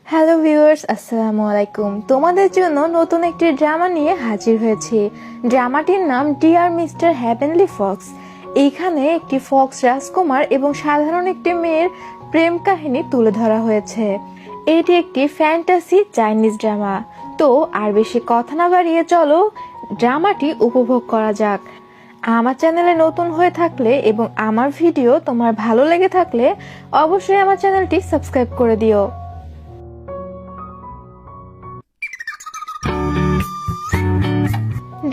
Hello viewers, আসসালামু আলাইকুম। তোমাদের জন্য নতুন একটি ড্রামা নিয়ে হাজির হয়েছি। ড্রামাটির নাম ডিয়ার মিস্টার হেভেনলি ফক্স। এইখানে একটি ফক্স রাজকুমার এবং সাধারণ একটি মেয়ের প্রেম কাহিনী তুলে ধরা হয়েছে। এটি একটি ফ্যান্টাসি চাইনিজ ড্রামা। তো আর বেশি কথা না বাড়িয়ে চলো ড্রামাটি উপভোগ করা যাক। আমার চ্যানেলে নতুন হয়ে থাকলে এবং আমার ভিডিও তোমার ভালো লেগে থাকলে অবশ্যই আমার চ্যানেলটি সাবস্ক্রাইব করে দিও।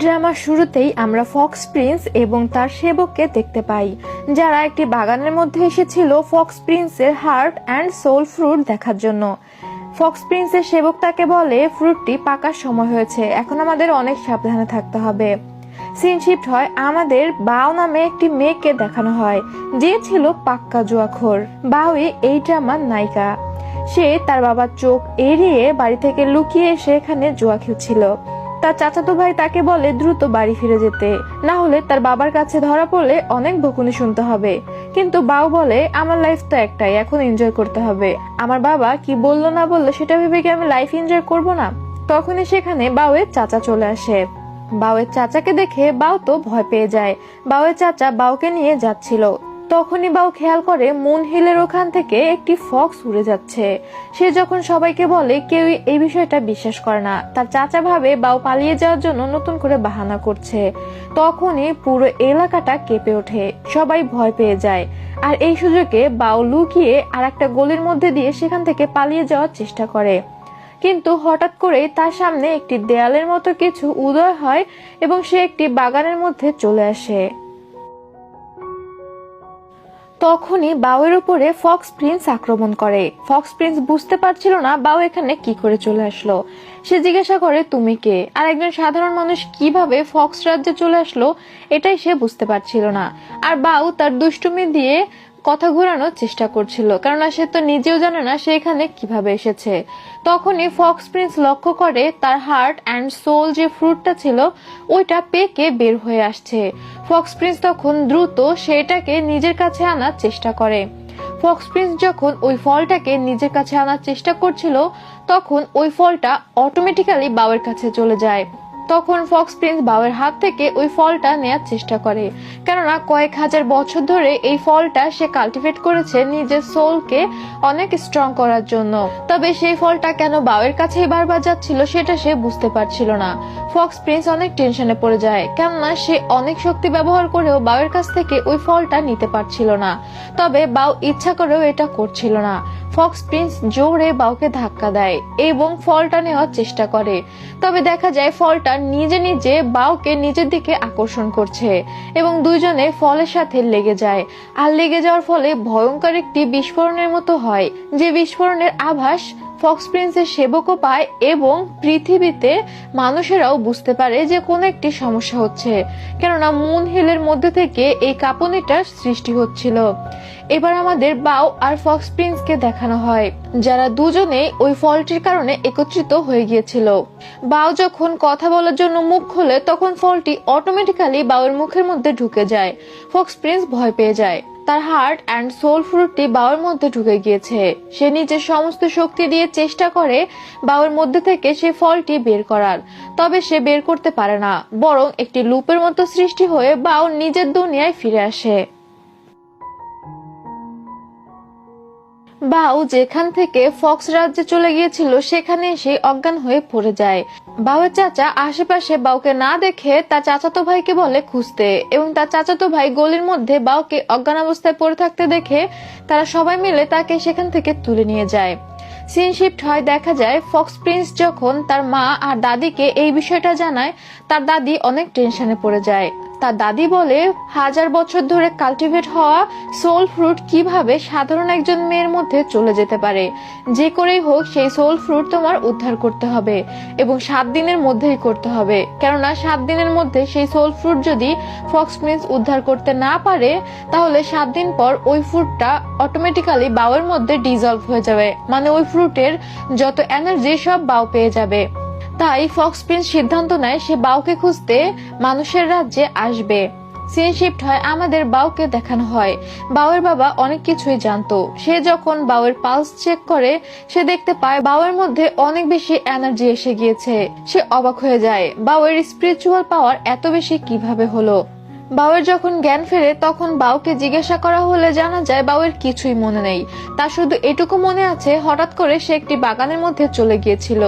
ড্রামার শুরুতেই আমরা ফক্স প্রিন্স এবং তার সেবককে দেখতে পাই, যারা একটি বাগানের মধ্যে এসেছিল ফক্স প্রিন্সের হার্ট অ্যান্ড সোল ফ্রুট দেখার জন্য। ফক্স প্রিন্সের সেবক তাকে বলে, ফ্রুটটি পাকার সময় হয়েছে, এখন আমাদের অনেক সাবধানে থাকতে হবে। সিন শিফট হয়, আমাদের বাও নামে একটি মেয়েকে দেখানো হয়, যে ছিল পাক্কা জুয়াখোর। বাউই এই ড্রামার নায়িকা। সে তার বাবার চোখ এড়িয়ে বাড়ি থেকে লুকিয়ে এসে এখানে জুয়া খেলছিল। তার চাচাতো ভাই তাকে বলে দ্রুত বাড়ি ফিরে যেতে, না হলে তার বাবার কাছে ধরা পড়লে অনেক বকুনি শুনতে হবে। কিন্তু বাউ বলে, আমার লাইফ তো একটাই, এখন এনজয় করতে হবে। আমার বাবা কি বললো না বললো সেটা ভেবে কি আমি লাইফ এনজয় করব না? তখনই সেখানে বাউয়ের চাচা চলে আসে। বাউয়ের চাচাকে দেখে বাউ তো ভয় পেয়ে যায়। বাউয়ের চাচা বাউকে নিয়ে যাচ্ছিল, তখনই বাউ খেয়াল করে মুন হিলের ওখান থেকে একটি ফক্স উড়ে যাচ্ছে। সে যখন সবাইকে বলে, কেউ এই বিষয়টা বিশ্বাস করে না। তার চাচা ভাবে বাউ পালিয়ে যাওয়ার জন্য নতুন করে বাহানা করছে। তখনই পুরো এলাকাটা কেঁপে ওঠে, সবাই ভয় পেয়ে যায়। আর এই সুযোগে বাউ লুকিয়ে আর একটা গলির মধ্যে দিয়ে সেখান থেকে পালিয়ে যাওয়ার চেষ্টা করে। কিন্তু হঠাৎ করেই তার সামনে একটি দেয়ালের মতো কিছু উদয় হয় এবং সে একটি বাগানের মধ্যে চলে আসে। তখনই বাউয়ের উপরে ফক্স প্রিন্স আক্রমণ করে। ফক্স প্রিন্স বুঝতে পারছিল না বাউ এখানে কি করে চলে আসলো। সে জিজ্ঞাসা করে, তুমি কে? আর একজন সাধারণ মানুষ কিভাবে ফক্স রাজ্যে চলে আসলো, এটাই সে বুঝতে পারছিল না। আর বাউ তার দুষ্টুমি দিয়ে কথা ঘোরানোর চেষ্টা করছিল, কারণ সে তো নিজেও জানে না সে এখানে কিভাবে এসেছে। তখনই ফক্স প্রিন্স লক্ষ্য করে তার হার্ট অ্যান্ড সোল যে ফ্রুটটা ছিল ওইটা পেকে বের হয়ে আসছে। ফক্স প্রিন্স তখন দ্রুত সেটাকে নিজের কাছে আনার চেষ্টা করে। ফক্স প্রিন্স যখন ওই ফলটাকে নিজের কাছে আনার চেষ্টা করছিল, তখন ওই ফলটা অটোমেটিক্যালি বাউয়ের কাছে চলে যায়। তখন ফক্স প্রিন্স বাউয়ের হাত থেকে ওই ফলটা নেয়ার চেষ্টা করে, কেননা কয়েক হাজার বছর ধরে এই ফলটা সে কাল্টিভেট করেছে নিজের সোলকে অনেক স্ট্রং করার জন্য। তবে সেই ফলটা কেন বাউয়ের কাছেই বারবার যাচ্ছিল সেটা সে বুঝতে পারছিল না। ফক্স প্রিন্স অনেক টেনশনে পড়ে যায়, কেননা সে অনেক শক্তি ব্যবহার করেও বাউয়ের কাছ থেকে ওই ফলটা নিতে পারছিল না। তবে বাউ ইচ্ছা করেও এটা করছিল না। ফক্স প্রিন্স জোরে বাউকে ধাক্কা দেয় এবং ফলটা নেওয়ার চেষ্টা করে। তবে দেখা যায় ফলটা নিজে নিজে বাউকে নিজের দিকে আকর্ষণ করছে এবং দুইজনে ফলের সাথে লেগে যায়। আর লেগে যাওয়ার ফলে ভয়ঙ্কর একটি বিস্ফোরণের মতো হয়, যে বিস্ফোরণের আভাস ফক্স প্রিন্সের সেবকও পায় এবং পৃথিবীতে মানুষেরাও বুঝতে পারে যে কোনো একটি সমস্যা হচ্ছে, কেননা মুন হিলের মধ্যে থেকে এই কাঁপুনিটার সৃষ্টি হচ্ছিল। এবার আমাদের বাউ আর ফক্স প্রিন্সকে দেখানো হয়, যারা দুজনে ওই ফলটির কারণে একত্রিত হয়ে গিয়েছিল। বাউ যখন কথা বলার জন্য মুখ খোলে, তখন ফলটি অটোমেটিক্যালি বাউয়ের মুখের মধ্যে ঢুকে যায়। ফক্স প্রিন্স ভয় পেয়ে যায়, তার হার্ট অ্যান্ড সোল ফ্রুটটি বাউয়ের মধ্যে ঢুকে গিয়েছে। সে নিজের সমস্ত শক্তি দিয়ে চেষ্টা করে বাউয়ের মধ্যে থেকে সে ফলটি বের করার, তবে সে বের করতে পারে না, বরং একটি লুপের মতো সৃষ্টি হয়ে বাউ নিজের দুনিয়ায় ফিরে আসে। বাউ যেখান থেকে ফক্স রাজ্যে চলে গিয়েছিল সেখানে এসে অজ্ঞান হয়ে পড়ে যায়। বাউয়ের চাচা আশেপাশে বাউকে না দেখে তার চাচাতো ভাইকে বলে খুঁজতে, এবং তার চাচাতো ভাই গলির মধ্যে বাউকে অজ্ঞান অবস্থায় পড়ে থাকতে দেখে তারা সবাই মিলে তাকে সেখান থেকে তুলে নিয়ে যায়। সিন শিফট হয়, দেখা যায় ফক্স প্রিন্স যখন তার মা আর দাদিকে এই বিষয়টা জানায়, তার দাদি অনেক টেনশনে পড়ে যায়। তার দাদি বলে, হাজার বছর ধরে কাল্টিভেট হওয়া সোল ফ্রুট কিভাবে সাধারণ একজন মেয়ের মধ্যে চলে যেতে পারে। যে করেই হোক সেই সোল ফ্রুট তোমার উদ্ধার করতে হবে এবং 7 দিনের মধ্যেই করতে হবে, কেননা 7 দিনের মধ্যে সেই সোল ফ্রুট যদি ফক্স প্রিন্স উদ্ধার করতে না পারে, তাহলে 7 দিন পর ওই ফ্রুটটা অটোমেটিক্যালি বাউয়ের মধ্যে ডিজলভ হয়ে যাবে, মানে ওই ফ্রুটের যত এনার্জি সব বাউ পেয়ে যাবে। তাই ফক্স প্রিন্স সিদ্ধান্ত নেয় সে বাউকে খুঁজতে মানুষের রাজ্যে আসবে। সিন শিফট হয় আমাদের বাউকে দেখানো হয় বাউয়ের বাবা অনেক কিছুই জানতো। সে যখন বাউয়ের পালস চেক করে সে দেখতে পায় বাউয়ের মধ্যে অনেক বেশি এনার্জি এসে গিয়েছে। সে অবাক হয়ে যায় বাউয়ের স্পিরিচুয়াল পাওয়ার এত বেশি কিভাবে হলো। বাউয়ের যখন জ্ঞান ফেরে তখন বাউকে জিজ্ঞাসা করা হলে জানা যায় বাউয়ের কিছুই মনে নেই। তার শুধু এটুকু মনে আছে হঠাৎ করে সে একটি বাগানের মধ্যে চলে গিয়েছিল।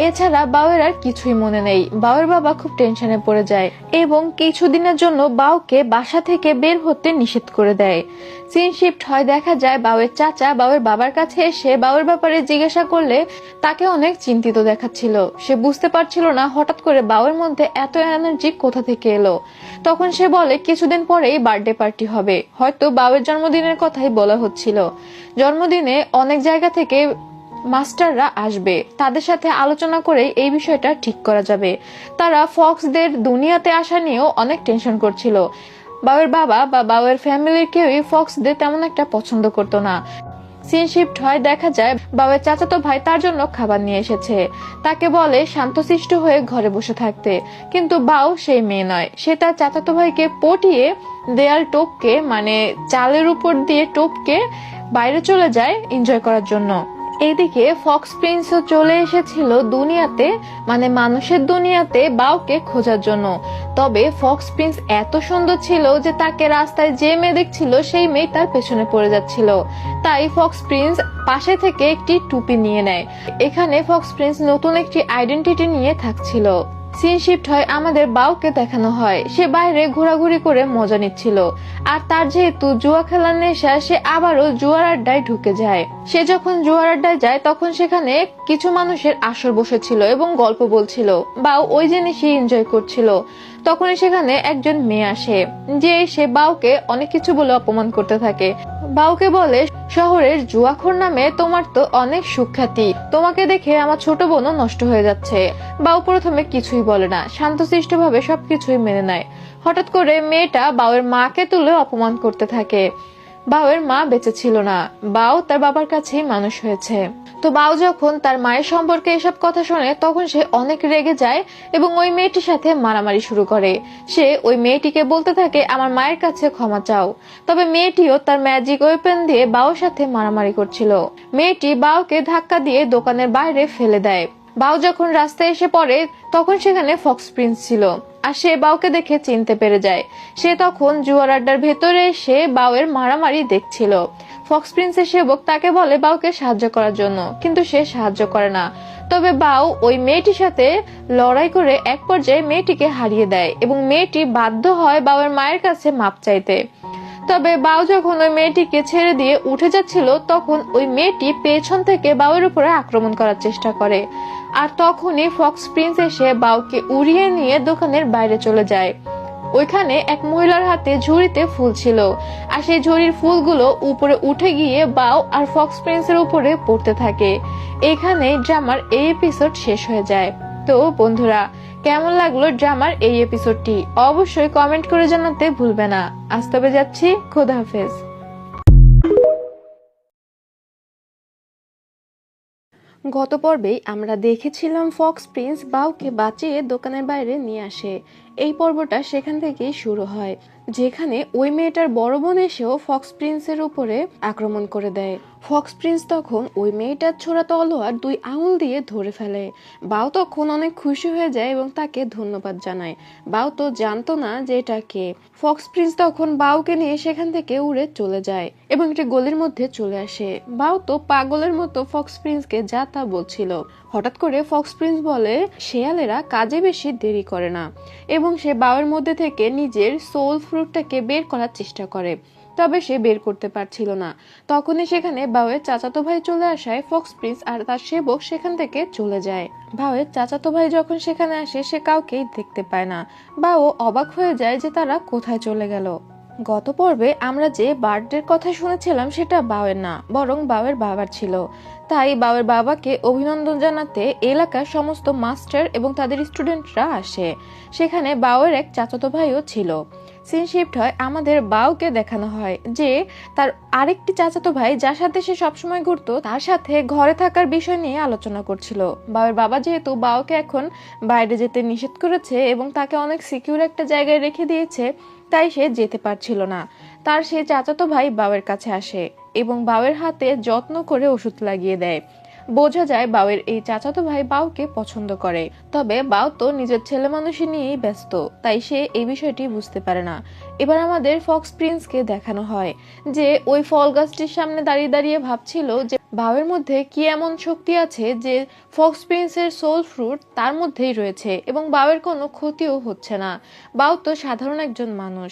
এছাড়া বাউয়ের আর কিছুই মনে নেই। বাউয়ের বাবা খুব টেনশনে পড়ে যায় এবং কিছুদিনের জন্য বাউকে বাসা থেকে বের হতে নিষেধ করে দেয়। সিন শিফট হয় দেখা যায় বাউয়ের চাচা বাউয়ের বাবার কাছে এসে বাউয়ের ব্যাপারে জিজ্ঞাসা করলে তাকে অনেক চিন্তিত দেখাচ্ছিল। সে বুঝতে পারছিল না হঠাৎ করে বাউয়ের মধ্যে এত এনার্জি কোথা থেকে এলো। তখন সে বলে কিছুদিন পরেই বার্থডে পার্টি হবে, হয়তো বাউয়ের জন্মদিনের কথাই বলা হচ্ছিল। জন্মদিনে অনেক জায়গা থেকে মাস্টাররা আসবে, তাদের সাথে আলোচনা করে এই বিষয়টা ঠিক করা যাবে। তারা ফক্সদের দুনিয়াতে আসা নিয়েও অনেক টেনশন করছিল। বাউয়ের বাবা বা বাউয়ের ফ্যামিলির কেউই ফক্সদের তেমন একটা পছন্দ করতো না। সিন শিফট হয় দেখা যায় বাউয়ের চাচাতো ভাই তার জন্য খাবার নিয়ে এসেছে। তাকে বলে শান্তশিষ্ট হয়ে ঘরে বসে থাকতে, কিন্তু বাউ সেই মেয়ে নয়। সে তার চাচাতো ভাইকে পটিয়ে দেয়াল টপকে মানে চালের উপর দিয়ে টপকে বাইরে চলে যায় এনজয় করার জন্য। এদিকে ফক্স প্রিন্সও চলে এসেছিল দুনিয়াতে মানে মানুষের দুনিয়াতে বাউকে খোঁজার জন্য। তবে ফক্স প্রিন্স এত সুন্দর ছিল যে তাকে রাস্তায় যে মেয়ে দেখছিল সেই মেয়ে তার পেছনে পড়ে যাচ্ছিল। তাই ফক্স প্রিন্স পাশে থেকে একটি টুপি নিয়ে নেয়। এখানে ফক্স প্রিন্স নতুন একটি আইডেন্টিটি নিয়ে থাকছিল। সিন শিফট হয় আমাদের বাউকে দেখানো হয় সে বাইরে ঘোরাঘুরি করে মজা নিচ্ছিল। আর তার যেহেতু জুয়া খেলার নেশা সে আবারও জুয়ার আড্ডায় ঢুকে যায়। সে যখন জুয়ার আড্ডায় যায় তখন সেখানে কিছু মানুষের আসর বসেছিল এবং গল্প বলছিল। বাউ ওই জিনিসই এনজয় করছিল। তখনই সেখানে একজন মেয়ে আসে যে সে বাউকে অনেক কিছু বলে অপমান করতে থাকে। বাউকে বলে শহরের জুয়াখোর নামে তোমার তো অনেক সুখ্যাতি, তোমাকে দেখে আমার ছোট বোনও নষ্ট হয়ে যাচ্ছে। বাউ প্রথমে কিছুই বলে না, শান্তশিষ্ট ভাবে সবকিছুই মেনে নেয়। হঠাৎ করে মেয়েটা বাউয়ের মাকে তুলে অপমান করতে থাকে। বাউয়ের মা বেঁচে ছিল না, বাউ তার বাবার কাছেই মানুষ হয়েছে। তো বাউ যখন তার মায়ের সম্পর্কে এসব কথা শোনে তখন সে অনেক রেগে যায় এবং ওই মেয়েটির সাথে মারামারি শুরু করে। সে ওই মেয়েটিকে বলতে থাকে আমার মায়ের কাছে ক্ষমা চাও। তবে মেয়েটিও তার ম্যাজিক ওয়েপেন দিয়ে বাউর সাথে মারামারি করছিল। মেয়েটি বাউকে ধাক্কা দিয়ে দোকানের বাইরে ফেলে দেয়। বাউ যখন রাস্তায় এসে পড়ে তখন সেখানে ফক্স প্রিন্স ছিল আর সে বাউকে দেখে চিনতে পেরে যায়। সে তখন জুয়ার আড্ডার ভেতরে এসে বাউয়ের মারামারি দেখছিল। ফক্স প্রিন্সের সেবক তাকে বলে বাউকে সাহায্য করার জন্য, কিন্তু সে সাহায্য করে না। তবে বাউ ওই মেয়েটির সাথে লড়াই করে এক পর্যায়ে মেয়েটিকে হারিয়ে দেয় এবং মেয়েটি বাধ্য হয় বাউয়ের মায়ের কাছে মাপ চাইতে। তবে বাউ যখন ওই মেয়েটিকে ছেড়ে দিয়ে উঠে যাচ্ছিল তখন ওই মেয়েটি পেছন থেকে বাউয়ের উপরে আক্রমণ করার চেষ্টা করে। আর তখনই ফক্স প্রিন্স এসে বাউকে উড়িয়ে নিয়ে দোকানের বাইরে চলে যায়। ওইখানে এক মহিলার হাতে ঝুড়িতে ফুল ছিল আর সেই ঝুড়ির ফুলগুলো উপরে উঠে গিয়ে বাউ আর ফক্স প্রিন্সের উপরে পড়তে থাকে। এখানে ড্রামার এই এপিসোড শেষ হয়ে যায়। তো বন্ধুরা, কেমন লাগলো ড্রামার এই এপিসোডটি অবশ্যই কমেন্ট করে জানাতে ভুলবে না। আজ তবে যাচ্ছি, খোদা হাফেজ। গত পর্বেই আমরা দেখেছিলাম ফক্স প্রিন্স বাউকে বাঁচিয়ে দোকানের বাইরে নিয়ে আসে। এই পর্বটা সেখান থেকেই শুরু হয়, যেখানে ওই মেয়েটার বড় বোন এসেও ফক্স প্রিন্সের উপরে আক্রমণ করে দেয়। ফক্স প্রিন্স তখন ওই মেয়েটার ছোড়া তলোয়ার 2 আঙুল দিয়ে ধরে ফেলে। বাউ তখন অনেক খুশি হয়ে যায় এবং তাকে ধন্যবাদ জানায়। বাউ তো জানতো না যে এটা কে। ফক্স প্রিন্স তখন বাউকে নিয়ে সেখান থেকে উড়ে চলে যায় এবং একটি গলির মধ্যে চলে আসে। বাউ তো পাগলের মতো ফক্স প্রিন্সকে যা তা বলছিল। হঠাৎ করে ফক্স প্রিন্স বলে শেয়ালেরা কাজে বেশি দেরি করে না এবং সে বাউয়ের মধ্যে থেকে নিজের সোল ফ্রুটটাকে বের করার চেষ্টা করে। তবে সে বের করতে পারছিল না। তখনই সেখানে বাউয়ের চাচাতো ভাই চলে আসায় ফক্স প্রিন্স আর তার সেবক সেখান থেকে চলে যায়। বাউয়ের চাচাতো ভাই যখন সেখানে আসে সে কাউকেই দেখতে পায় না। বাউ অবাক হয়ে যায় যে তারা কোথায় চলে গেল। গত পর্বে আমরা যে বার্থডের কথা শুনেছিলাম সেটা বাউয়ের না, বরং বাউয়ের বাবার ছিল। তাই বাউয়ের বাবাকে অভিনন্দন জানাতে এলাকার সমস্ত মাস্টার এবং তাদের স্টুডেন্টরা আসে। সেখানে বাউয়ের এক চাচাতো ভাইও ছিল। সিন শিফট হয়, আমাদের বাউকে দেখানো হয় যে তার আরেকটি চাচাতো ভাই যার সাথে সে সবসময় ঘুরতো তার সাথে ঘরে থাকার বিষয় নিয়ে আলোচনা করছিল। বাউয়ের বাবা যেহেতু বাউকে এখন বাইরে যেতে নিষেধ করেছে এবং তাকে অনেক সিকিউর একটা জায়গায় রেখে দিয়েছে, তাই সে যেতে পারছিল না। তার সেই চাচাতো ভাই বাউয়ের কাছে আসে এবং বাউয়ের হাতে যত্ন করে ওষুধ লাগিয়ে দেয়। বোঝা যায় বাউয়ের এই চাচাতো ভাই বাউকে পছন্দ করে, তবে বাউ তো নিজের ছেলে মানুষই নিয়েই ব্যস্ত, তাই সে এই বিষয়টি বুঝতে পারে না। এবার আমাদের ফক্স প্রিন্সকে দেখানো হয় যে ওই ফল গাছটির সামনে দাঁড়িয়ে দাঁড়িয়ে ভাবছিল যে বাউয়ের মধ্যে কি এমন শক্তি আছে যে ফক্স প্রিন্সের সোল ফ্রুট তার মধ্যেই রয়েছে এবং বাউয়ের কোনো ক্ষতিও হচ্ছে না। বাউ তো সাধারণ একজন মানুষ।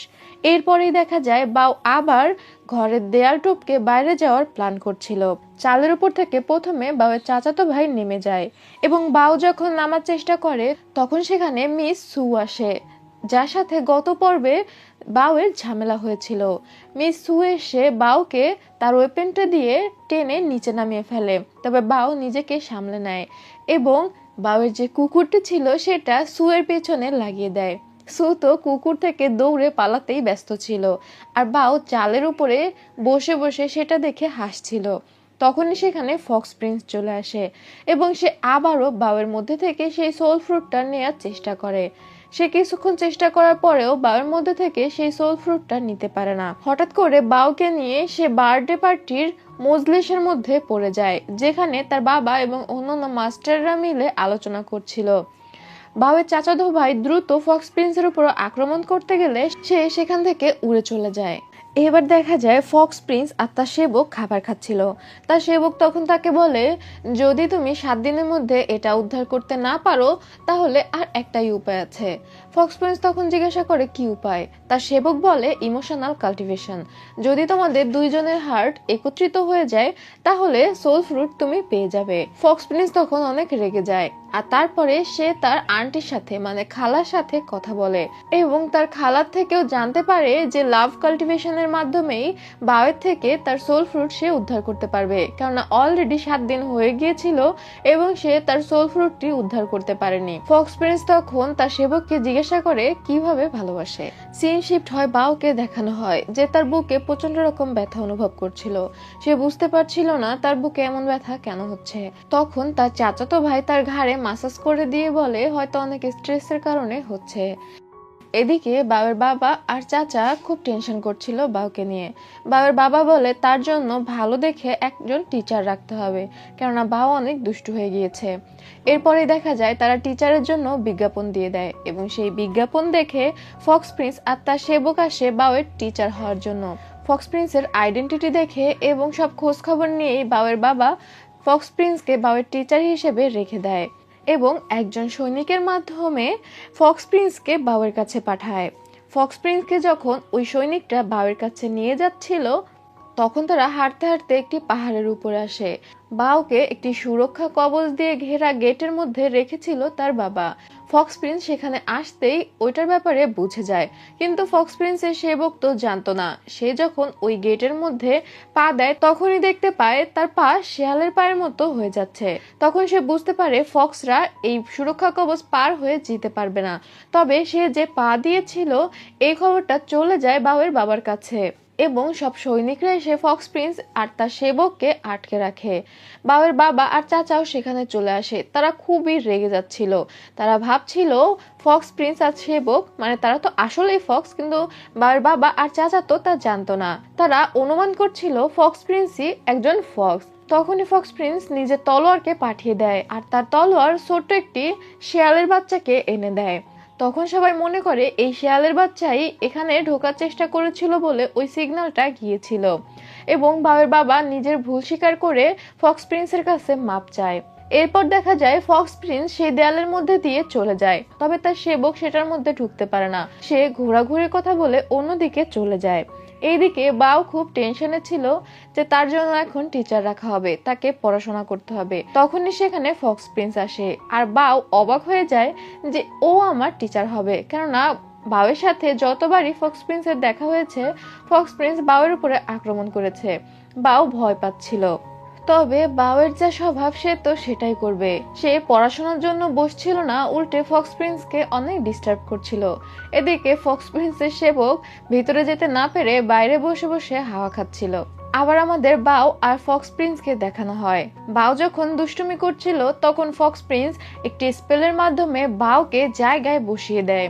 এরপরেই দেখা যায় বাউ আবার ঘরের দেয়াল টপকে বাইরে যাওয়ার প্ল্যান করছিল। চালের উপর থেকে প্রথমে বাউয়ের চাচাতো ভাই নেমে যায় এবং বাউ যখন নামার চেষ্টা করে তখন সেখানে মিস সু আসে, যার সাথে গত পর্বে বাউয়ের ঝামেলা হয়েছিল। মিস সু এসে বাউকে তার ওয়েপেনটা দিয়ে টেনে নিচে নামিয়ে ফেলে, তবে বাউ নিজেকে সামলে নেয় এবং বাউয়ের যে কুকুরটি ছিল সেটা সুয়ের পেছনে লাগিয়ে দেয়। সু তো কুকুর থেকে দৌড়ে পালাতেই ব্যস্ত ছিল, আর বাউ চালের উপরে বসে বসে সেটা দেখে হাসছিল। তখনই সেখানে ফক্স প্রিন্স চলে আসে এবং সে আবারও বাউয়ের মধ্যে থেকে সেই সোল ফ্রুটটা নেওয়ার চেষ্টা করে। সে কিছুক্ষণ চেষ্টা করার পরেও বাউয়ের মধ্যে থেকে সেই সোল ফ্রুটটা নিতে পারে না। হঠাৎ করে বাউকে নিয়ে সে বার্থডে পার্টির মজলিসের মধ্যে পড়ে যায়, যেখানে তার বাবা এবং অন্যান্য মাস্টাররা মিলে আলোচনা করছিল। বাউয়ের চাচাতো ভাই দ্রুত ফক্স প্রিন্সের উপর আক্রমণ করতে গেলে সে সেখান থেকে উড়ে চলে যায়। এবার দেখা যায় ফক্স প্রিন্স আর তার সেবক খাবার খাচ্ছিল। তার সেবক তখন তাকে বলে, যদি তুমি 7 দিনের মধ্যে এটা উদ্ধার করতে না পারো তাহলে আর একটাই উপায় আছে। ফক্স প্রিন্স তখন জিজ্ঞাসা করে কি উপায়। তার সেবক বলে ইমোশনাল কাল্টিভেশন। যদি তোমাদের দুইজনের হার্ট একত্রিত হয়ে যায় তাহলে সোল ফ্রুট তুমি পেয়ে যাবে। ফক্স প্রিন্স তখন অনেক রেগে যায় আর তারপরে সে তার আন্টির সাথে মানে খালার সাথে কথা বলে এবং তার খালার থেকেও জানতে পারে যে লাভ কাল্টিভেশনের মাধ্যমেই বাউয়ের থেকে তার সোল ফ্রুট সে উদ্ধার করতে পারবে, কেননা অলরেডি 7 দিন হয়ে গিয়েছিল এবং সে তার সোল ফ্রুটটি উদ্ধার করতে পারেনি। ফক্স প্রিন্স তখন তার সেবককে জিজ্ঞাসা করে কিভাবে ভালোবাসে। সিন শিফট হয়, বাউকে দেখানো হয় যে তার বুকে প্রচন্ড রকম ব্যথা অনুভব করছিল। সে বুঝতে পারছিল না তার বুকে এমন ব্যথা কেন হচ্ছে। তখন তার চাচাতো ভাই তার ঘাড়ে মাসাজ করে দিয়ে বলে হয়তো অনেক স্ট্রেসের কারণে হচ্ছে। এদিকে বাউয়ের বাবা আর চাচা খুব টেনশন করছিল বাউকে নিয়ে। বাউয়ের বাবা বলে তার জন্য ভালো দেখে একজন টিচার রাখতে হবে, কেননা বাউ অনেক দুষ্টু হয়ে গিয়েছে। এরপরে দেখা যায় তারা টিচারের জন্য বিজ্ঞাপন দিয়ে দেয় এবং সেই বিজ্ঞাপন দেখে ফক্স প্রিন্স আর তার সেবক আসে বাউয়ের টিচার হওয়ার জন্য। ফক্স প্রিন্সের আইডেন্টিটি দেখে এবং সব খোঁজ খবর নিয়েই বাউয়ের বাবা ফক্স প্রিন্সকে বাউয়ের টিচার হিসেবে রেখে দেয় এবং একজন সৈনিকের মাধ্যমে ফক্স প্রিন্সকে বাউয়ের কাছে পাঠায়। ফক্স প্রিন্সকে যখন ওই সৈনিকটা বাউয়ের কাছে নিয়ে যাচ্ছিল তখন তারা হাঁটতে হাঁটতে একটি পাহাড়ের উপরে আসে। বাউকে একটি সুরক্ষা কবচ দিয়ে ঘেরা গেটের মধ্যে রেখেছিল তার বাবা। ফক্স প্রিন্স সেখানে আসতেই ওইটার ব্যাপারে বুঝে যায়, কিন্তু ফক্স প্রিন্সের সেবক তো জানতো না। সে যখন ওই গেটের মধ্যে পা দেয় তখনই দেখতে পায় তার পা শেয়ালের পায়ের মতো হয়ে যাচ্ছে। তখন সে বুঝতে পারে ফক্সরা এই সুরক্ষা কবচ পার হয়ে যেতে পারবে না। তবে সে যে পা দিয়েছিল এই খবরটা চলে যায় বাউয়ের বাবার কাছে এবং সব সৈনিকরা এসে ফক্স প্রিন্স আর তার সেবককে আটকে রাখে। বাউয়ের বাবা আর চাচাও সেখানে চলে আসে। তারা খুবই রেগে যাচ্ছিল। তারা ভাবছিল ফক্স প্রিন্স আর সেবক মানে তারা তো আসলেই ফক্স, কিন্তু বাউয়ের বাবা আর চাচা তো তা জানতো না। তারা অনুমান করছিল ফক্স প্রিন্সই একজন ফক্স। তখনই ফক্স প্রিন্স নিজের তলোয়ারকে পাঠিয়ে দেয় আর তার তলোয়ার ছোট্ট একটি শেয়ালের বাচ্চাকে এনে দেয়। তখন সবাই মনে করে এই শেয়ালের বাচ্চাই এখানে ঢোকার চেষ্টা করেছিল বলে ওই সিগন্যালটা গিয়েছিল এবং বাউয়ের বাবা নিজের ভুল স্বীকার করে ফক্স প্রিন্সের কাছে মাপ চায়। এরপর দেখা যায় ফক্স প্রিন্স সেই দেয়ালের মধ্যে দিয়ে চলে যায়, তবে তার সেবক সেটার মধ্যে ঢুকতে পারে না। সে ঘোরাঘুরির কথা বলে অন্যদিকে চলে যায়। এইদিকে বাউ খুব টেনশনে ছিল যে তার জন্য এখন টিচার রাখা হবে, তাকে পড়াশোনা করতে হবে। তখনই সেখানে ফক্স প্রিন্স আসে আর বাউ অবাক হয়ে যায় যে ও আমার টিচার হবে, কেননা বাউয়ের সাথে যতবারই ফক্স প্রিন্সের দেখা হয়েছে ফক্স প্রিন্স বাউয়ের উপরে আক্রমণ করেছে। বাউ ভয় পাচ্ছিল। তবে বাউয়ের যা স্বভাব সে তো সেটাই করবে। সে পড়াশোনার জন্য বসছিল না, উল্টে ফক্স প্রিন্সকে অনেক ডিস্টার্ব করছিল। এদিকে ফক্স প্রিন্সের সেবক ভিতরে যেতে না পেরে বাইরে বসে বসে হাওয়া খাচ্ছিল। আবার আমাদের বাউ আর ফক্স প্রিন্সকে দেখানো হয়। বাউ যখন দুষ্টুমি করছিল তখন ফক্স প্রিন্স একটি স্পেলের মাধ্যমে বাউকে জায়গায় বসিয়ে দেয়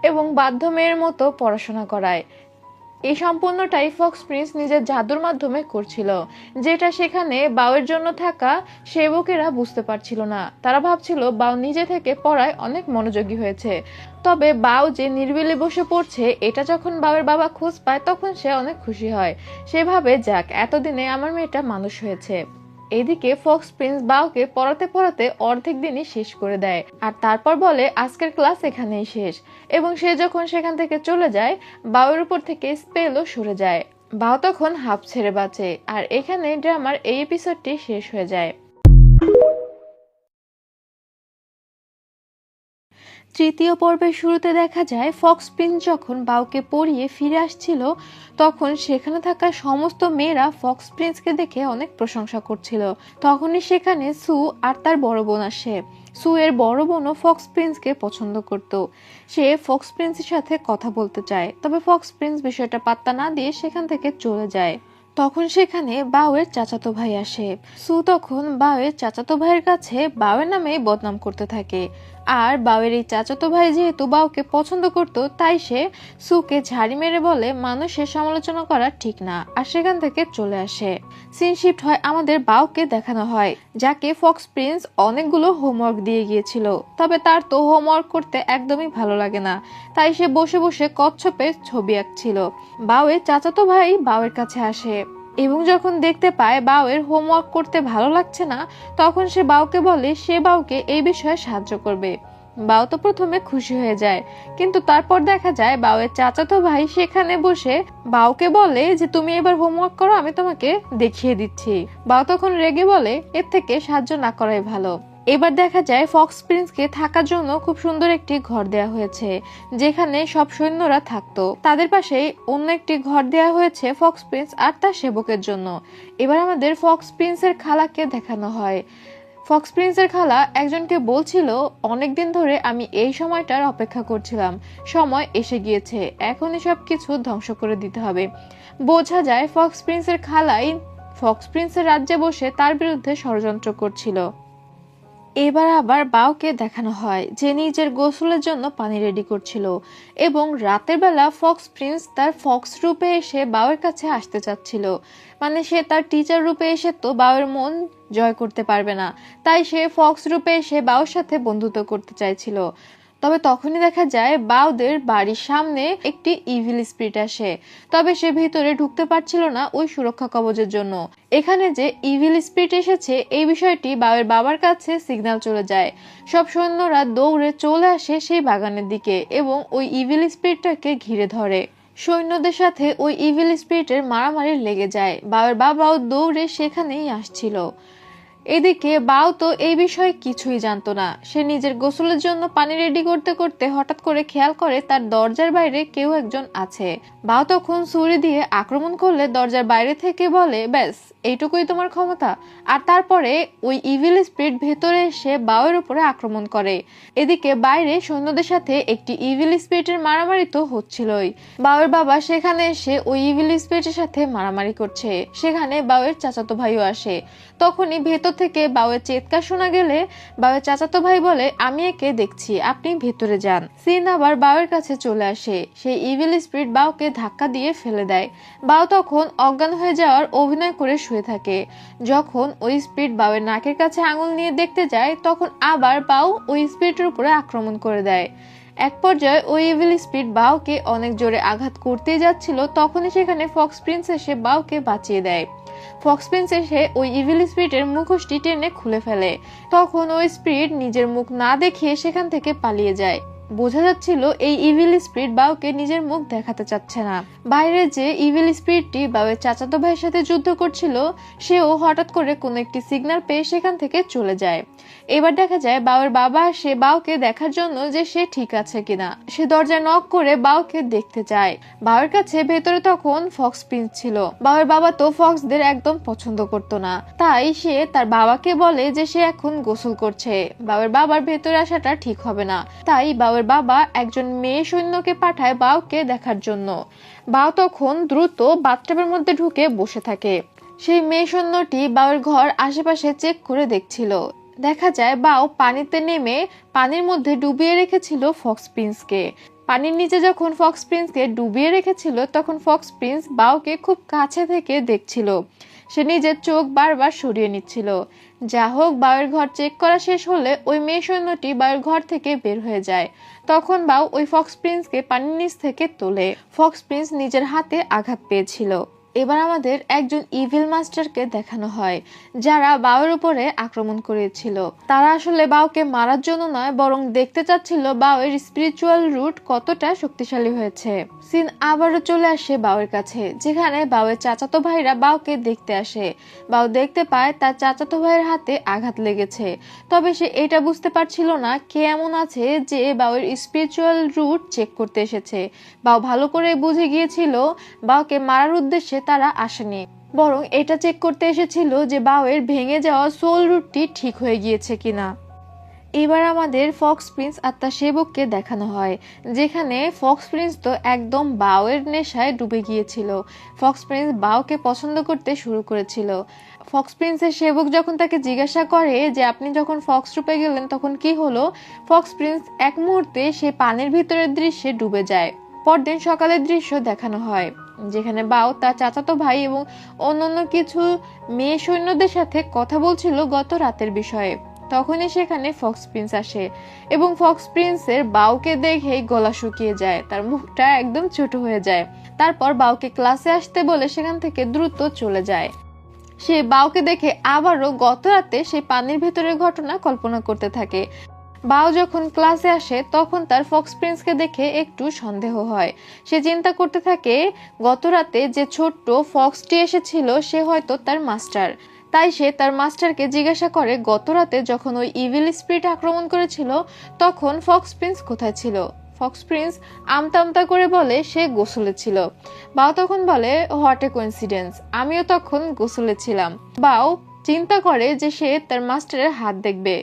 এবং বাধ্য মেয়ের মতো পড়াশোনা করায়। এই সম্পূর্ণটাই ফক্স প্রিন্স নিজের জাদুর মাধ্যমে করছিল, যেটা সেখানে বাউয়ের জন্য থাকা সেবকেরা বুঝতে পারছিল না। তারা ভাবছিল বাউ নিজে থেকে পড়ায় অনেক মনোযোগী হয়েছে। তবে বাউ যে নির্বিলি বসে পড়ছে এটা যখন বাউয়ের বাবা খোঁজ পায় তখন সে অনেক খুশি হয়। সে ভাবে, যাক, এতদিনে আমার মেয়েটা মানুষ হয়েছে। এদিকে ফক্স প্রিন্স বাউকে পড়াতে পড়াতে অর্ধেক দিনই শেষ করে দেয় আর তারপর বলে আজকের ক্লাস এখানেই শেষ। এবং সে যখন সেখান থেকে চলে যায় বাউয়ের উপর থেকে স্পেলও সরে যায়। বাউ তখন হাঁপ ছেড়ে বাঁচে। আর এখানে ড্রামার এই এপিসোডটি শেষ হয়ে যায়। তৃতীয় পর্বের শুরুতে দেখা যায় ফক্স প্রিন্স যখন বাউকে পড়িয়ে ফিরে আসছিল তখন সেখানে থাকা সমস্ত মেয়েরা ফক্স প্রিন্সকে দেখে অনেক প্রশংসা করছিল। তখনই সেখানে সু আর তার বড় বোন আসে। সু এর বড় বোনও ফক্স প্রিন্সকে পছন্দ করত। সে ফক্স প্রিন্সের সাথে কথা বলতে চায়, তবে ফক্স প্রিন্স বিষয়টা পাত্তা না দিয়ে সেখান থেকে চলে যায়। তখন সেখানে বাউয়ের চাচাতো ভাই আসে। সু তখন বাউয়ের চাচাতো ভাইয়ের কাছে বাউয়ের নামে বদনাম করতে থাকে। আর বাউয়ের এই চাচাতো ভাই যেহেতু বাউকে পছন্দ করত তাই সে সুকে ঝাড়ি মেরে বলে মানুষের সমালোচনা করা ঠিক না, আর সেখান থেকে চলে আসে। সিন শিফট হয় আমাদের বাউকে দেখানো হয়, যাকে ফক্স প্রিন্স অনেকগুলো হোমওয়ার্ক দিয়ে গিয়েছিল। তবে তার তো হোমওয়ার্ক করতে একদমই ভালো লাগে না, তাই সে বসে বসে কচ্ছপের ছবি আঁকছিল। বাউয়ের চাচাতো ভাই বাউয়ের কাছে আসে এবং যখন দেখতে পায় বাউয়ের হোমওয়ার্ক করতে ভালো লাগছে না তখন সে বাউকে বলে সে বাউকে এই বিষয়ে সাহায্য করবে। বাউ তো প্রথমে খুশি হয়ে যায়, কিন্তু তারপর দেখা যায় বাউয়ের চাচাতো ভাই সেখানে বসে বাউকে বলে যে তুমি এবার হোমওয়ার্ক করো, আমি তোমাকে দেখিয়ে দিচ্ছি। বাউ তখন রেগে বলে এর থেকে সাহায্য না করাই ভালো। এবার দেখা যায় ফক্স প্রিন্সকে থাকার জন্য খুব সুন্দর একটি ঘর দেয়া হয়েছে, যেখানে সব সৈন্যরা থাকতো। তাদের পাশে অন্য একটি ঘর দেয়া হয়েছে ফক্স প্রিন্স আর তার সেবকের জন্য। এবার আমাদের ফক্স প্রিন্সের খালাকে দেখানো হয়। ফক্স প্রিন্সের খালা একজনকে বলছিল অনেকদিন ধরে আমি এই সময়টার অপেক্ষা করছিলাম, সময় এসে গিয়েছে, এখনই সবকিছু ধ্বংস করে দিতে হবে। বোঝা যায় ফক্স প্রিন্সের খালাই ফক্স প্রিন্সের রাজ্যে বসে তার বিরুদ্ধে ষড়যন্ত্র করছিল। এবার আবার বাউকে দেখানো হয় যে নিজের গোসলের জন্য পানি রেডি করছিল এবং রাতের বেলা ফক্স প্রিন্স তার ফক্স রূপে এসে বাউয়ের কাছে আসতে চাচ্ছিল। মানে সে তার টিচার রূপে এসে তো বাউয়ের মন জয় করতে পারবে না, তাই সে ফক্স রূপে এসে বাউর সাথে বন্ধুত্ব করতে চাইছিল। তবে তখনই দেখা যায় বাউদের বাড়ির সামনে একটি ইভিল স্পিরিট আসে, তবে সে ভিতরে ঢুকতে পারছিল না ওই সুরক্ষা কবচের জন্য। এখানে যে ইভিল স্পিরিট এসেছে এই বিষয়টি বাউয়ের বাবার কাছে সিগন্যাল চলে যায়। সব সৈন্যরা দৌড়ে চলে আসে সেই বাগানের দিকে এবং ওই ইভিল স্পিরিটটাকে ঘিরে ধরে। সৈন্যদের সাথে ওই ইভিল স্পিরিটের মারামারি লেগে যায়। বাউয়ের বাবাও দৌড়ে সেখানেই আসছিল। এদিকে বাউ তো এই বিষয়ে কিছুই জানতো না। সে নিজের গোসলের জন্য পানি রেডি করতে করতে হঠাৎ করে খেয়াল করে তার দরজার বাইরে কেউ একজন আছে। বাউ তখন ছুরি দিয়ে আক্রমণ করলে দরজার বাইরে থেকে বলে ব্যাস এইটুকুই তোমার ক্ষমতা। আর তারপরে ওই ইভিল স্পিরিট ভেতরে এসে বাউয়ের উপরে আক্রমণ করে। এদিকে বাইরে সৈন্যদের সাথে একটি ইভিল স্পিরিটের মারামারি তো হচ্ছিলই। বাউয়ের বাবা সেখানে এসে ওই ইভিল স্পিরিটের সাথে মারামারি করছে। সেখানে বাউয়ের চাচাতো ভাইও আসে। তখনই ভেতর থেকে বাউয়ের চিৎকার শোনা গেলে বাউয়ের চাচাতো ভাই বলে আমি একে দেখছি, আপনি ভেতরে যান। সিন আবার বাউয়ের কাছে চলে আসে। সেই ইভিল স্পিরিট বাউকে ধাক্কা দিয়ে ফেলে দেয়। বাউ তখন অজ্ঞান হয়ে যাওয়ার অভিনয় করে শুয়ে থাকে। যখন ওই স্পিরিট বাউয়ের নাকের কাছে আঙুল নিয়ে দেখতে যায় তখন আবার বাউ ওই স্পিরিটের উপরে আক্রমণ করে দেয়। এক পর্যায়ে ওই ইভিল স্পিরিট বাউকে অনেক জোরে আঘাত করতেই যাচ্ছিল, তখনই সেখানে ফক্স প্রিন্স এসে বাউকে বাঁচিয়ে দেয়। ফক্স প্রিন্স এসে ওই ইভিল স্পিরিটের মুখোশটি টেনে খুলে ফেলে। তখন ওই স্পিরিট নিজের মুখ না দেখিয়ে সেখান থেকে পালিয়ে যায়। বোঝা যাচ্ছিল এই ইভিল স্পিরিট বাউকে নিজের মুখ দেখাতে চাচ্ছে না। বাইরে যে ইভিল স্পিরিটটি বাউয়ের চাচাতো ভাইয়ের সাথে যুদ্ধ করছিল সেও হঠাৎ করে কোনো একটি সিগন্যাল পেয়ে সেখান থেকে চলে যায়। এবার দেখা যায় বাউয়ের বাবা আসে বাউকে দেখার জন্য যে সে ঠিক আছে কিনা। সে দরজায় নক করে বাউকে দেখতে চায়। বাউয়ের কাছে ভেতরে তখন ফক্স প্রিন্স ছিল। বাউয়ের বাবা তো ফক্সদের একদম পছন্দ করতো না, তাই সে তার বাবাকে বলে যে সে এখন গোসল করছে, বাউয়ের বাবার ভেতরে আসাটা ঠিক হবে না। তাই বাউয়ের বাবা একজন মেয়ে সৈন্যকে পাঠায় বাউকে দেখার জন্য। বাউ তখন দ্রুত বাথটাবের মধ্যে ঢুকে বসে থাকে। সেই মেয়ে সৈন্যটি বাউয়ের ঘর আশেপাশে চেক করে দেখছিল। দেখা যায় বাউ পানিতে নেমে পানির মধ্যে ডুবিয়ে রেখেছিল ফক্স প্রিন্সকে। পানির নিচে যখন ফক্স প্রিন্সকে ডুবিয়ে রেখেছিল তখন ফক্স প্রিন্স বাউকে খুব কাছে থেকে দেখছিল। সে নিজের চোখ বারবার সরিয়ে নিচ্ছিল। যা হোক, বাউয়ের ঘর চেক করা শেষ হলে ওই মেয়ে সৈন্যটি বাউয়ের ঘর থেকে বের হয়ে যায়। তখন বাউ ওই ফক্স প্রিন্সকে পানির নিচ থেকে তোলে। ফক্স প্রিন্স নিজের হাতে আঘাত পেয়েছিল। এবার আমাদের একজন ইভিল মাস্টারকে দেখানো হয় যারা বাউয়ের উপরে আক্রমণ করেছিল। তারা আসলে বাউকে মারার জন্য নয়, বরং দেখতে চাচ্ছিল বাউয়ের স্পিরিচুয়াল রুট কতটা শক্তিশালী হয়েছে। সিন আবারও চলে আসে বাউয়ের কাছে, যেখানে বাউয়ের চাচাতো ভাইরা বাউকে দেখতে আসে। বাউ দেখতে পায় তার চাচাতো ভাইয়ের হাতে আঘাত লেগেছে, তবে সে এটা বুঝতে পারছিল না কে এমন আছে যে বাউয়ের স্পিরিচুয়াল রুট চেক করতে এসেছে। বাউ ভালো করে বুঝে গিয়েছিল বাউকে মারার উদ্দেশ্যে তারা আসেনি, বরং এটা চেক করতে এসেছিল যে বাউয়ের ভেঙে যাওয়া সোল রুটটি ঠিক হয়ে গিয়েছে কিনা। এবার আমাদের ফক্স প্রিন্স আর তার সেবককে দেখানো হয়, যেখানে ফক্স প্রিন্স তো একদম বাউয়ের নেশায় ডুবে গিয়েছিল। ফক্স প্রিন্স বাউকে পছন্দ করতে শুরু করেছিল। ফক্স প্রিন্সের সেবক যখন তাকে জিজ্ঞাসা করে যে আপনি যখন ফক্স রূপে গেলেন তখন কি হলো, ফক্স প্রিন্স এক মুহূর্তে সে পানির ভিতরের দৃশ্যে ডুবে যায়। পরদিন সকালের দৃশ্য দেখানো হয়, যেখানে বাউ তার চাচাতো ভাই এবং অন্যান্য কিছু মেয়ে সৈন্যদের সাথে কথা বলছিল গত রাতের বিষয়ে। তখনই সেখানে ফক্স প্রিন্স আসে এবং ফক্স প্রিন্সের বাউকে দেখেই গলা শুকিয়ে যায়, তার মুখটা একদম ছোট হয়ে যায়। তারপর বাউকে ক্লাসে আসতে বলে সেখান থেকে দ্রুত চলে যায়। সে বাউকে দেখে আবারও গত রাতে সেই পানির ভেতরের ঘটনা কল্পনা করতে থাকে। বাউ যখন ক্লাসে আসে তখন তার ফক্স প্রিন্সকে দেখে একটু সন্দেহ হয়। সে চিন্তা করতে থাকে গত রাতে যে ছোট্ট ফক্সটি এসেছিল সে হয়তো তার মাস্টার। তাই সে তার মাস্টারকে জিজ্ঞাসা করে গত রাতে যখন ওই ইভিল স্পিরিট আক্রমণ করেছিল তখন ফক্স প্রিন্স কোথায় ছিল। ফক্স প্রিন্স আমতা আমতা করে বলে সে গোসলে ছিল। বাউ তখন বলে হোয়াট এ কোইন্সিডেন্স, আমিও তখন গোসলে ছিলাম। বাউ চিন্তা করে যে সে তার মাস্টারের হাত দেখবে,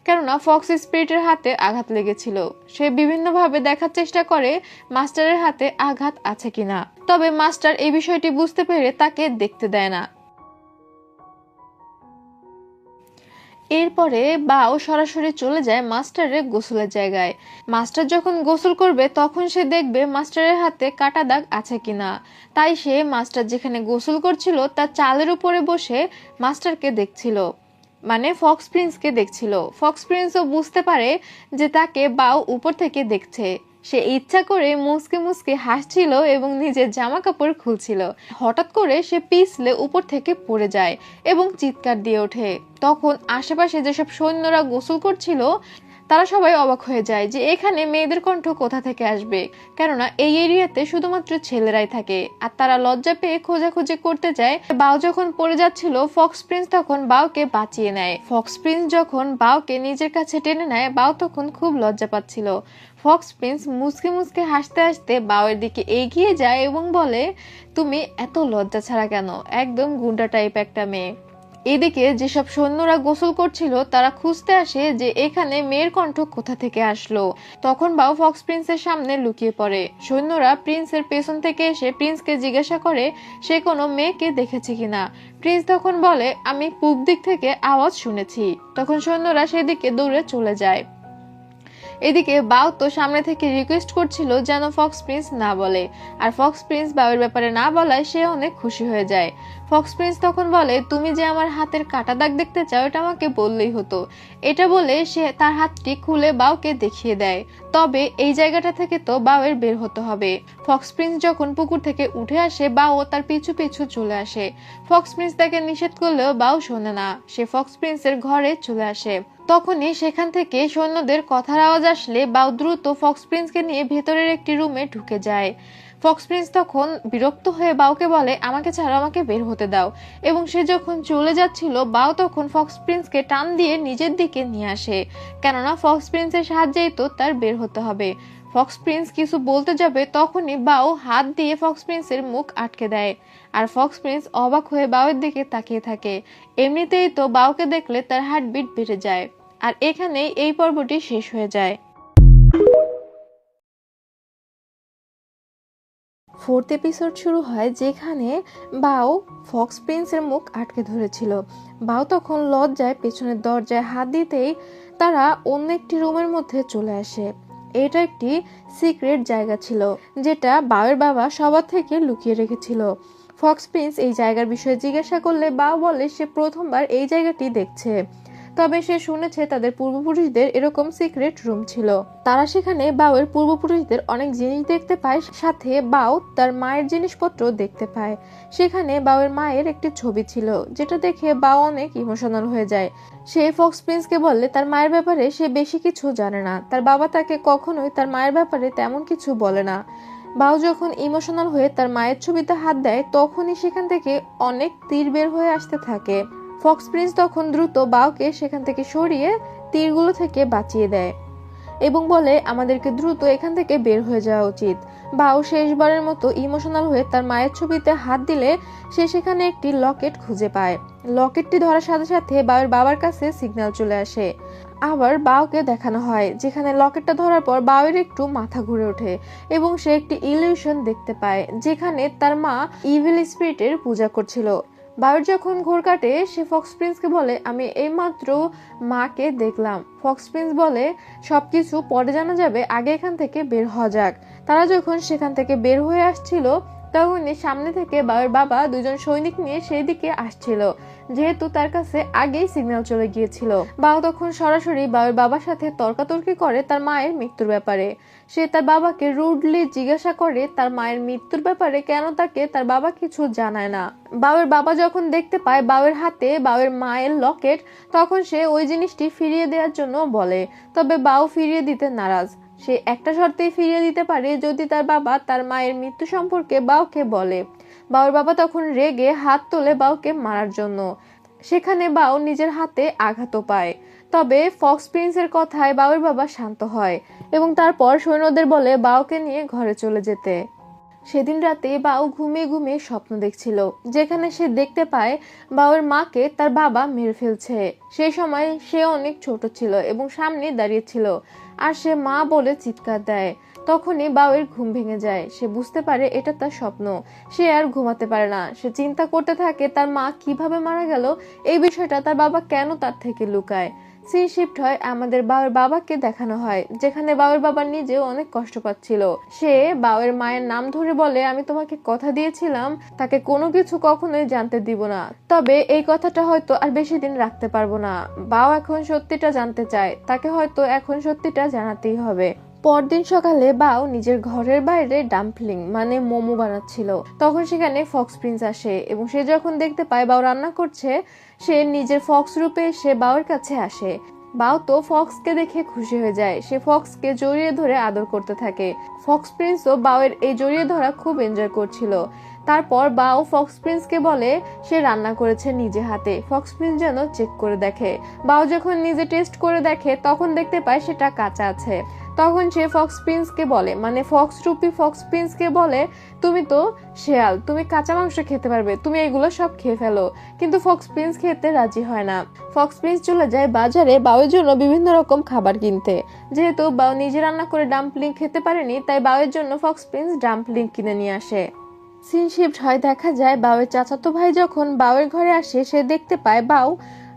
কেননা ফক্স স্পিরিটের হাতে আঘাত লেগেছিল। সে বিভিন্নভাবে দেখার চেষ্টা করে মাস্টারের হাতে আঘাত আছে কিনা, তবে মাস্টার এই বিষয়টি বুঝতে পেরে তাকে দেখতে দেয় না। এরপরে বাউ সরাসরি চলে যায় মাস্টারের গোসলের জায়গায়। মাস্টার যখন গোসল করবে তখন সে দেখবে মাস্টারের হাতে কাটা দাগ আছে কিনা। তাই সে মাস্টার যেখানে গোসল করছিল তার চালের উপরে বসে মাস্টারকে দেখছিল, মানে ফক্স প্রিন্সকে দেখছিল। ফক্স প্রিন্সও বুঝতে পারে যে তাকে বাউ উপর থেকে দেখছে। সে ইচ্ছা করে মুসকে মুসকে হাসছিল এবং নিজের জামা কাপড় খুলছিল। হঠাৎ করে সে পিছলে উপর থেকে পড়ে যায় এবং চিৎকার দিয়ে ওঠে। তখন আশেপাশে যেসব সৈন্যরা গোসল করছিল তারা সবাই অবাক হয়ে যায় যে এখানে মেয়েদের কণ্ঠ কোথা থেকে আসবে, কেননা এই এরিয়াতে শুধুমাত্র ছেলেরাই থাকে। আর তারা লজ্জা পেয়ে খোঁজাখুঁজি করতে যায়। বাউ যখন পড়ে যাচ্ছিল ফক্স প্রিন্স তখন বাউকে বাঁচিয়ে নেয়। ফক্স প্রিন্স যখন বাউকে নিজের কাছে টেনে নেয় বাউ তখন খুব লজ্জা পাচ্ছিল। ফক্স প্রিন্স মুসকে মুসকে হাসতে হাসতে বাউয়ের দিকে এগিয়ে যায় এবং বলে তুমি এত লজ্জা ছাড়া কেন, একদম গুন্ডা টাইপ একটা মেয়ে। এদিকে যেসব সৈন্যরা গোসল করছিল তারা খুঁজতে আসে যে এখানে মেয়ের কণ্ঠ কোথা থেকে আসলো। তখন বাউ ফক্স প্রিন্সের সামনে লুকিয়ে পড়ে। সৈন্যরা প্রিন্সের পেছন থেকে এসে প্রিন্সকে জিজ্ঞাসা করে সে কোনো মেয়েকে দেখেছে কিনা। প্রিন্স তখন বলে আমি পূব দিক থেকে আওয়াজ শুনেছি। তখন সৈন্যরা সেদিকে দৌড়ে চলে যায়। এদিকে বাউ তো সামনে থেকে রিকোয়েস্ট করছিল যেন ফক্স প্রিন্স না বলে, আর ফক্স প্রিন্স বাউয়ের ব্যাপারে না বলায় সে অনেক খুশি হয়ে যায়। ফক্স প্রিন্স তখন বলে তুমি যে আমার হাতের কাটা দাগ দেখতে চাও এটা আমাকে বললেই হতো। এটা বলে সে তার হাতটি খুলে বাউকে দেখিয়ে দেয়। তবে এই জায়গাটা থেকে তো বাউয়ের বের হতে হবে। ফক্স প্রিন্স যখন পুকুর থেকে উঠে আসে বাউ তার পিছু পিছু চলে আসে। ফক্স প্রিন্স তাকে নিষেধ করলেও বাউ শোনে না। সে ফক্স প্রিন্সের ঘরে চলে আসে। তখনই সেখান থেকে সৈন্যদের কথার আওয়াজ আসলে বাউ দ্রুত ফক্স প্রিন্সকে নিয়ে ভেতরের একটি রুমে ঢুকে যায়। ফক্স প্রিন্স তখন বিরক্ত হয়ে বাউকে বলে, আমাকে ছাড়া, আমাকে বের হতে দাও। এবং সে যখন চলে যাচ্ছিল, বাউ তখন ফক্স প্রিন্সকে টান দিয়ে নিজের দিকে নিয়ে আসে, কেননা ফক্স প্রিন্সের সাহায্যেই তো তার বের হতে হবে। ফক্স প্রিন্স কিছু বলতে যাবে, তখনই বাউ হাত দিয়ে ফক্স প্রিন্সের মুখ আটকে দেয়। আর ফক্স প্রিন্স অবাক হয়ে বাউয়ের দিকে তাকিয়ে থাকে। এমনিতেই তো বাউকে দেখলে তার হার্টবিট বেড়ে যায়। আর এখানেই এই পর্বটি শেষ হয়ে যায়। ফোর্থ এপিসোড শুরু হয় যেখানে বাও ফক্স প্রিন্সের মুখ আটকে ধরেছিল। বাও তখন লজ্জায় পেছনের দরজায় হাত দিতেই তারা অন্য একটি রুমের মধ্যে চলে আসে। এটা একটি সিক্রেট জায়গা ছিল, যেটা বাওয়ের বাবা সবার থেকে লুকিয়ে রেখেছিল। ফক্স প্রিন্স এই জায়গার বিষয়ে জিজ্ঞাসা করলে বাও বলে সে প্রথমবার এই জায়গাটি দেখছে, তবে সে শুনেছে তাদের পূর্বপুরুষদের এরকম সিক্রেট রুম ছিল। তারা সেখানে বাউয়ের পূর্বপুরুষদের অনেক জিনিস দেখতে পায়, সাথে বাউ তার মায়ের জিনিসপত্র দেখতে পায়। সেখানে বাউয়ের মায়ের একটি ছবি ছিল, যেটা দেখে বাউ অনেক ইমোশনাল হয়ে যায়। সে ফক্স প্রিন্সকে বললে তার মায়ের ব্যাপারে সে বেশি কিছু জানে না, তার বাবা তাকে কখনোই তার মায়ের ব্যাপারে তেমন কিছু বলে না। বাউ যখন ইমোশনাল হয়ে তার মায়ের ছবিতে হাত দেয়, তখনই সেখান থেকে অনেক তীর বের হয়ে আসতে থাকে। ফক্স প্রিন্স তখন দ্রুত বাউকে সেখান থেকে সরিয়ে তীরগুলো থেকে বাঁচিয়ে দেয় এবং বলে আমাদেরকে দ্রুত এখান থেকে বের হয়ে যাওয়া উচিত। বাউ শেষবারের মতো ইমোশনাল হয়ে তার মায়ের ছবিতে হাত দিলে সে সেখানে একটি লকেট খুঁজে পায়। লকেটটি ধরার সাথে সাথে বাউয়ের বাবার কাছে সিগন্যাল চলে আসে। আবার বাউকে দেখানো হয় যেখানে লকেটটা ধরার পর বাউয়ের একটু মাথা ঘুরে ওঠে এবং সে একটি ইলিউশন দেখতে পায়, যেখানে তার মা ইভিল স্পিরিটের পূজা করছিল। বাউয়ের যখন ঘোর কাটে, সে ফক্স প্রিন্সকে বলে আমি এইমাত্র মাকে দেখলাম। ফক্স প্রিন্স বলে সবকিছু পরে জানা যাবে, আগে এখান থেকে বের হওয়া যাক। তারা যখন সেখান থেকে বের হয়ে আসছিল, তখনই সামনে থেকে বাউয়ের বাবা দুজন সৈনিক নিয়ে সেই দিকে আসছিল, যেহেতু তার কাছে আগেই সিগন্যাল চলে গিয়েছিল। বাউ তখন সরাসরি বাউয়ের বাবার সাথে তর্কাতর্কি করে তার মায়ের মৃত্যুর ব্যাপারে। সে তার বাবাকে রুডলি জিজ্ঞাসা করে তার মায়ের মৃত্যুর ব্যাপারে কেন তাকে তার বাবা কিছু জানায় না। বাউয়ের বাবা যখন দেখতে পায় বাউয়ের হাতে বাউয়ের মায়ের লকেট, তখন সে ওই জিনিসটি ফিরিয়ে দেওয়ার জন্য বলে, তবে বাউ ফিরিয়ে দিতে নারাজ। সে একটা শর্তেই ফিরিয়ে দিতে পারে, যদি তার বাবা তার মায়ের মৃত্যু সম্পর্কে বাউকে বলে। বাউয়ের বাবা তখন রেগে হাত তোলে বাউকে মারার জন্য। সেখানে বাউ নিজের হাতে আঘাতও পায়, তবে ফক্স প্রিন্সের কথায় বাউয়ের বাবা শান্ত হয় এবং তারপর সৈন্যদের বলে বাউকে নিয়ে ঘরে চলে যেতে। সেদিন রাতে বাউ ঘুমিয়ে ঘুমিয়ে স্বপ্ন দেখছিল, যেখানে সে দেখতে পায় বাউয়ের মাকে তার বাবা মেরে ফেলছে। সেই সময় সে অনেক ছোট ছিল এবং সামনে দাঁড়িয়ে ছিল, আর সে মা বলে চিৎকার দেয়। তখনই বাউয়ের ঘুম ভেঙে যায়। সে বুঝতে পারে এটা তার স্বপ্ন। সে আর ঘুমাতে পারে না। সে চিন্তা করতে থাকে তার মা কিভাবে মারা গেল, এই বিষয়টা তার বাবা কেন তার থেকে লুকায়। সিন শিফট হয়, আমাদের বাউয়ের বাবাকে দেখানো হয়, যেখানে বাউয়ের বাবা নিজেও অনেক কষ্ট পাচ্ছিল। সে বাউয়ের মায়ের নাম ধরে বলে আমি তোমাকে কথা দিয়েছিলাম তাকে কোনো কিছু কখনোই জানতে দিব না, তবে এই কথাটা হয়তো আর বেশি দিন রাখতে পারবো না। বাউ এখন সত্যিটা জানতে চায়, তাকে হয়তো এখন সত্যিটা জানাতেই হবে। পরদিন সকালে বাউ নিজের ঘরের বাইরে ডাম্পলিং মানে মোমো বানাচ্ছিল। তখন সেখানে ফক্স প্রিন্স আসে এবং সে যখন দেখতে পায় বাউ রান্না করছে, সে নিজের ফক্স রূপে সে বাউয়ের কাছে আসে। বাউ তো ফক্সকে দেখে খুশি হয়ে যায়। সে ফক্সকে জড়িয়ে ধরে আদর করতে থাকে। ফক্স প্রিন্সও বাউয়ের এই জড়িয়ে ধরা খুব এনজয় করছিল। তারপর বাউ ফক্স প্রিন্সকে বলে সে রান্না করেছে নিজে হাতে। ফক্স প্রিন্স যেন চেক করে দেখে। বাউ যখন নিজে টেস্ট করে দেখে, তখন দেখতে পায় সেটা কাঁচা আছে। তখন সে ফক্স প্রিন্সকে বলে, মানে ফক্স রূপী ফক্স প্রিন্সকে বলে তুমি তো শেয়াল, তুমি কাঁচা মাংস খেতে পারবে, তুমি এগুলো সব খেয়ে ফেলো। কিন্তু ফক্স প্রিন্স খেতে রাজি হয় না। ফক্স প্রিন্স চলে যায় বাজারে বাউয়ের জন্য বিভিন্ন রকম খাবার কিনতে। যেহেতু বাউ নিজে রান্না করে ডাম্পলিং খেতে পারেনি, তাই বাউয়ের জন্য ফক্স প্রিন্স ডাম্পলিং কিনে নিয়ে আসে। সিন শিফট হয়, দেখা যায় বাউয়ের চাচাতো ভাই যখন বাউয়ের ঘরে আসে, সে দেখতে পায় বাউ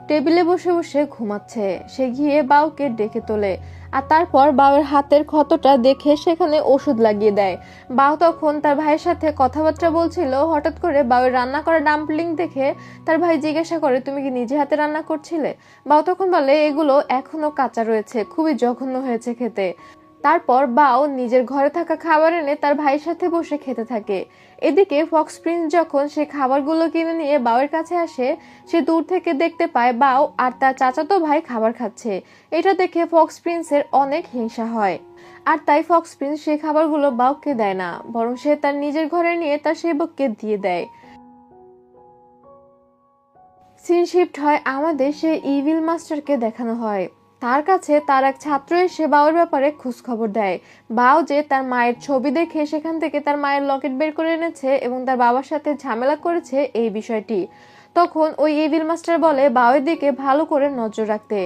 টেবিলে বসে বসে ঘুমাচ্ছে। সে গিয়ে বাউকে ডেকে তোলে, আর তারপর বাউয়ের হাতের ক্ষতটা দেখে সেখানে ওষুধ লাগিয়ে দেয়। বাউ তখন তার ভাইয়ের সাথে কথাবার্তা বলছিল, হঠাৎ করে বাউয়ের রান্না করা ডাম্পলিং দেখে তার ভাই জিজ্ঞাসা করে তুমি কি নিজে হাতে রান্না করছিলে? বাউ তখন বলে এগুলো এখনো কাঁচা রয়েছে, খুবই জঘন্য হয়েছে খেতে। তারপর বাউ নিজের ঘরে থাকা খাবার এনে তার ভাইয়ের সাথে বসে খেতে থাকে। এদিকে ফক্স প্রিন্স যখন সে খাবারগুলো কিনে নিয়ে বাউয়ের কাছে আসে, সে দূর থেকে দেখতে পায় বাউ আর তার চাচাতো ভাই খাবার খাচ্ছে। এটা দেখে ফক্স প্রিন্সের অনেক হিংসা হয়, আর তাই ফক্স প্রিন্স সেই খাবারগুলো বাউকে দেয় না, বরং সে তার নিজের ঘরে নিয়ে তার সেবককে দিয়ে দেয়। সিন শিফট হয় আমাদের সেই ইভিল মাস্টারকে দেখানো হয়। তার কাছে তার এক ছাত্র এসে বাউর ব্যাপারে খোঁজ খবর দেয়। বাউ যে তার মায়ের ছবি দেখে সেখান থেকে তার মায়ের লকেট বের করে এনেছে এবং তার বাবার সাথে ঝামেলা করেছে এই বিষয়টি। তখন ওই ইভিল মাস্টার বলে বাউয়ের দিকে ভালো করে নজর রাখতে,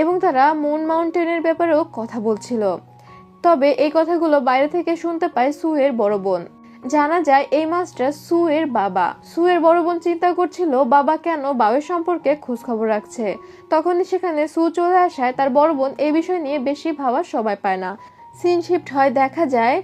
এবং তারা মুন মাউন্টেনের ব্যাপারেও কথা বলছিল। তবে এই কথাগুলো বাইরে থেকে শুনতে পায় সুয়ের বড় বোন। জানা যায় এই মাস্টার সুয়ের বাবা। সুয়ের বড় বোন চিন্তা করছিল বাবা কেন বাউয়ের সম্পর্কে খোঁজ খবর রাখছে। তখনই সেখানে সু চলে আসায় তার বড় বোন এই বিষয় নিয়ে বেশি ভাবার সময় পায় না। সিন শিফট হয়, দেখা যায়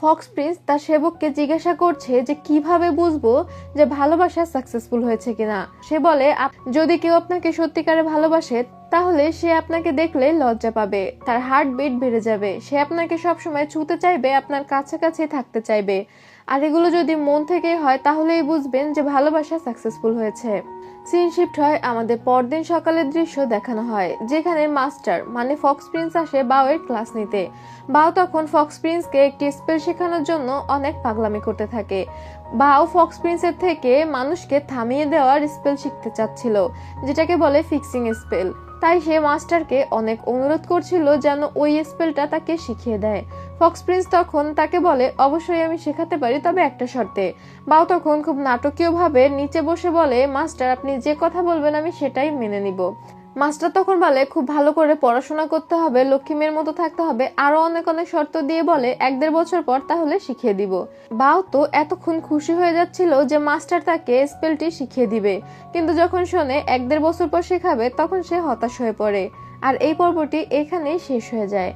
ফক্স প্রিন্স তার সেবককে জিজ্ঞাসা করছে যে কিভাবে বুঝবো যে ভালোবাসা সাকসেসফুল হয়েছে কিনা। সে বলে যদি কেউ আপনাকে সত্যিকারে ভালোবাসে তাহলে সে আপনাকে দেখলে লজ্জা পাবে, তার হার্টবিট বেড়ে যাবে, সে আপনাকে সবসময় ছুঁতে চাইবে, আপনার কাছাকাছি থাকতে চাইবে। আর এগুলো যদি মন থেকে হয় তাহলেই বুঝবেন যে ভালোবাসা সাকসেসফুল হয়েছে। সিন শিফট হয় আমাদের পরদিন সকালের দৃশ্য দেখানো হয়, যেখানে মাস্টার মানে ফক্স প্রিন্স আসে বাউয়ের ক্লাস নিতে। বাউ তখন ফক্স প্রিন্সকে একটি স্পেল শেখানোর জন্য অনেক পাগলামি করতে থাকে। বাউ ফক্স প্রিন্সের থেকে মানুষকে থামিয়ে দেওয়ার স্পেল শিখতে চাচ্ছিল, যেটাকে বলে ফিক্সিং স্পেল। তাই সে মাস্টারকে অনেক অনুরোধ করছিল যেন ওই স্পেলটা তাকে শিখিয়ে দেয়। ফক্স প্রিন্স তখন তাকে বলে অবশ্যই আমি শেখাতে পারি, তবে একটা শর্তে। বাউ তখন খুব নাটকীয় ভাবে নিচে বসে বলে মাস্টার আপনি যে কথা বলবেন আমি সেটাই মেনে নিব। মাস্টার তখন বলে খুব ভালো করে পড়াশোনা করতে হবে, লক্ষ্মী মেয়ের মতো থাকতে হবে, আরো অনেক অনেক শর্ত দিয়ে বলে 1-1.5 বছর পর তাহলে শিখিয়ে দিব। বাউ তো এতক্ষণ খুশি হয়ে যাচ্ছিল যে মাস্টার তাকে স্পেলটি শিখিয়ে দিবে, কিন্তু যখন শোনে 1-1.5 বছর পর শেখাবে তখন সে হতাশ হয়ে পড়ে। আর এই পর্বটি এখানেই শেষ হয়ে যায়।